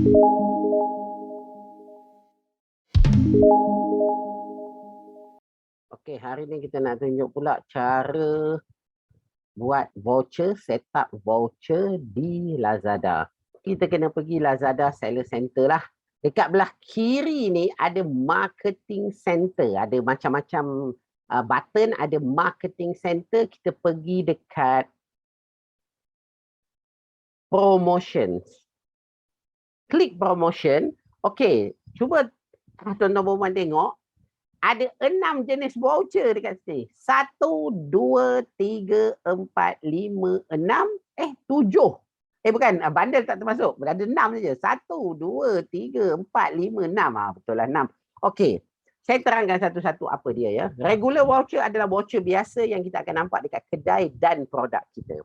Okey, hari ni kita nak tunjuk pula cara buat voucher, set up voucher di Lazada. Kita kena pergi Lazada Seller Center lah. Dekat belah kiri ni ada marketing center, ada macam-macam button, ada marketing center. Kita pergi dekat promotions. Klik promotion. Okey, cuba tuan-tuan perempuan tengok. Ada 6 jenis voucher dekat sini. 1, 2, 3, 4, 5, 6, 7. Bukan, bundle tak termasuk. Ada 6 saja. 1, 2, 3, 4, 5, 6. Betul lah 6. Okey. Saya terangkan satu-satu apa dia ya. Regular voucher adalah voucher biasa yang kita akan nampak dekat kedai dan produk kita.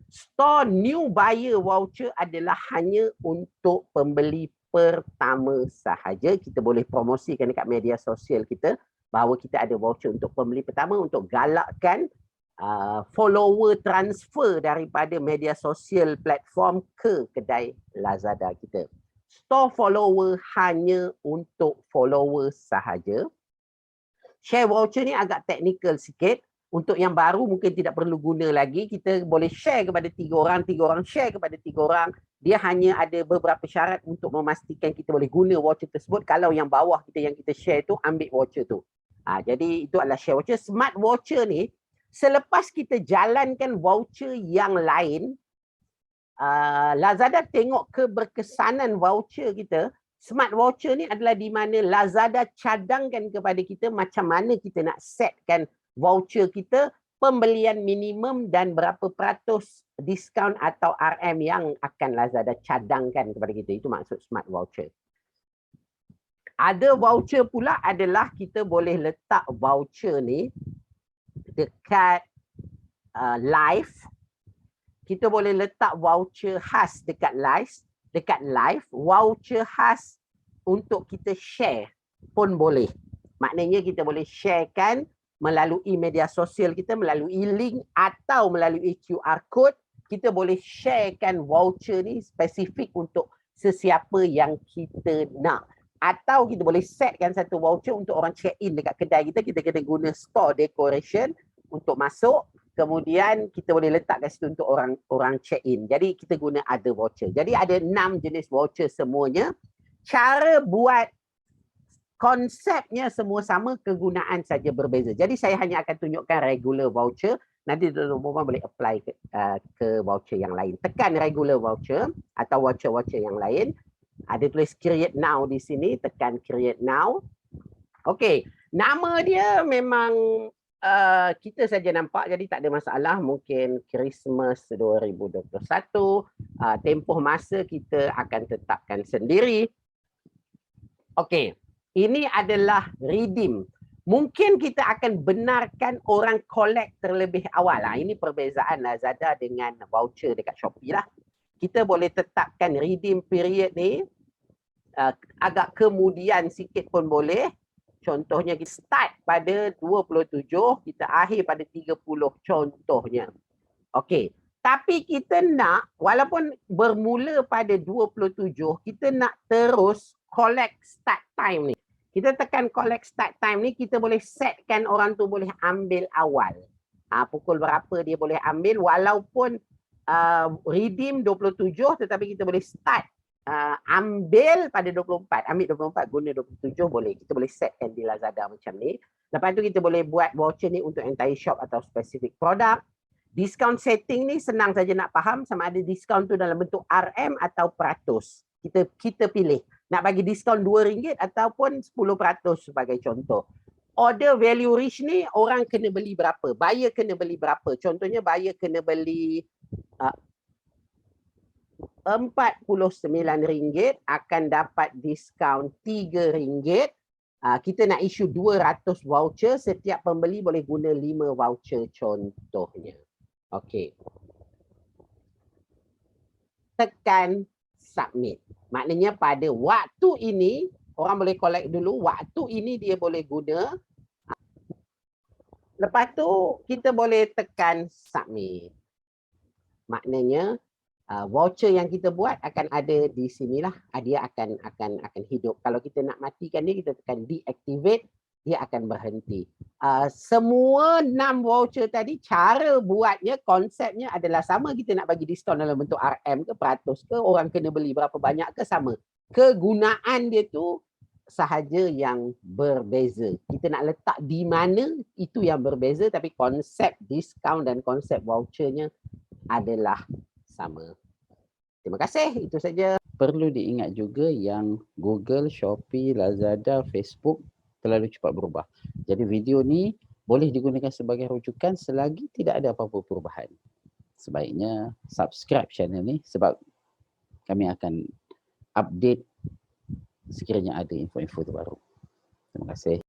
Store new buyer voucher adalah hanya untuk pembeli pertama sahaja. Kita boleh promosikan dekat media sosial kita bahawa kita ada voucher untuk pembeli pertama untuk galakkan follower transfer daripada media sosial platform ke kedai Lazada kita. Store follower hanya untuk follower sahaja. Share voucher ni agak teknikal sikit. Untuk yang baru mungkin tidak perlu guna lagi. Kita boleh share kepada 3 orang share kepada 3 orang. Dia hanya ada beberapa syarat untuk memastikan kita boleh guna voucher tersebut. Kalau yang bawah kita yang kita share tu ambil voucher tu. Jadi itu adalah share voucher. Smart voucher ni, selepas kita jalankan voucher yang lain, Lazada tengok keberkesanan voucher kita. Smart voucher ni adalah di mana Lazada cadangkan kepada kita macam mana kita nak setkan voucher kita, pembelian minimum dan berapa peratus diskaun atau RM yang akan Lazada cadangkan kepada kita. Itu maksud smart voucher. Ada voucher pula adalah kita boleh letak voucher ni dekat live. Kita boleh letak voucher khas dekat live, voucher khas untuk kita share pun boleh. Maknanya kita boleh sharekan melalui media sosial kita, melalui link atau melalui QR code. Kita boleh sharekan voucher ni spesifik untuk sesiapa yang kita nak. Atau kita boleh setkan satu voucher untuk orang check in dekat kedai kita. Kita kena guna store decoration untuk masuk. Kemudian kita boleh letak kat situ untuk orang check in. Jadi kita guna ada voucher. Jadi ada 6 jenis voucher semuanya. Cara buat konsepnya semua sama, kegunaan saja berbeza. Jadi saya hanya akan tunjukkan regular voucher. Nanti tuan-tuan boleh apply ke voucher yang lain. Tekan regular voucher atau voucher-voucher yang lain. Ada tulis create now di sini. Tekan create now. Okey. Nama dia memang kita saja nampak, jadi tak ada masalah. Mungkin Christmas 2021. Tempoh masa kita akan tetapkan sendiri. Okey. Ini adalah redeem. Mungkin kita akan benarkan orang collect terlebih awal. Ini perbezaan Lazada dengan voucher dekat Shopee lah. Kita boleh tetapkan redeem period ni agak kemudian sikit pun boleh. Contohnya kita start pada 27, kita akhir pada 30 contohnya. Okey. Tapi kita nak, walaupun bermula pada 27, kita nak terus collect start time ni. Kita tekan collect start time ni, kita boleh setkan orang tu boleh ambil awal. Pukul berapa dia boleh ambil, walaupun redeem 27, tetapi kita boleh start ambil pada 24. Ambil 24, guna 27 boleh. Kita boleh setkan di Lazada macam ni. Lepas tu kita boleh buat voucher ni untuk entire shop atau specific produk. Discount setting ni senang saja nak faham, sama ada diskaun tu dalam bentuk RM atau peratus. Kita pilih. Nak bagi diskaun RM2 ataupun 10% sebagai contoh. Order value reach ni orang kena beli berapa? Buyer kena beli berapa? Contohnya buyer kena beli RM49 akan dapat diskaun RM3. Kita nak issue 200 voucher. Setiap pembeli boleh guna 5 voucher contohnya. Okey. Tekan submit. Maknanya pada waktu ini, orang boleh collect dulu, waktu ini dia boleh guna. Lepas tu, kita boleh tekan submit. Maknanya, Voucher yang kita buat akan ada di sinilah. Dia akan hidup. Kalau kita nak matikan dia, kita tekan deactivate, dia akan berhenti. Semua 6 voucher tadi, cara buatnya, konsepnya adalah sama. Kita nak bagi diskaun dalam bentuk RM ke, peratus ke, orang kena beli berapa banyak ke, sama. Kegunaan dia tu sahaja yang berbeza. Kita nak letak di mana, itu yang berbeza, tapi konsep diskaun dan konsep vouchernya adalah sama. Terima kasih, itu saja. Perlu diingat juga yang Google, Shopee, Lazada, Facebook terlalu cepat berubah. Jadi video ni boleh digunakan sebagai rujukan selagi tidak ada apa-apa perubahan. Sebaiknya subscribe channel ni sebab kami akan update sekiranya ada info-info terbaru. Terima kasih.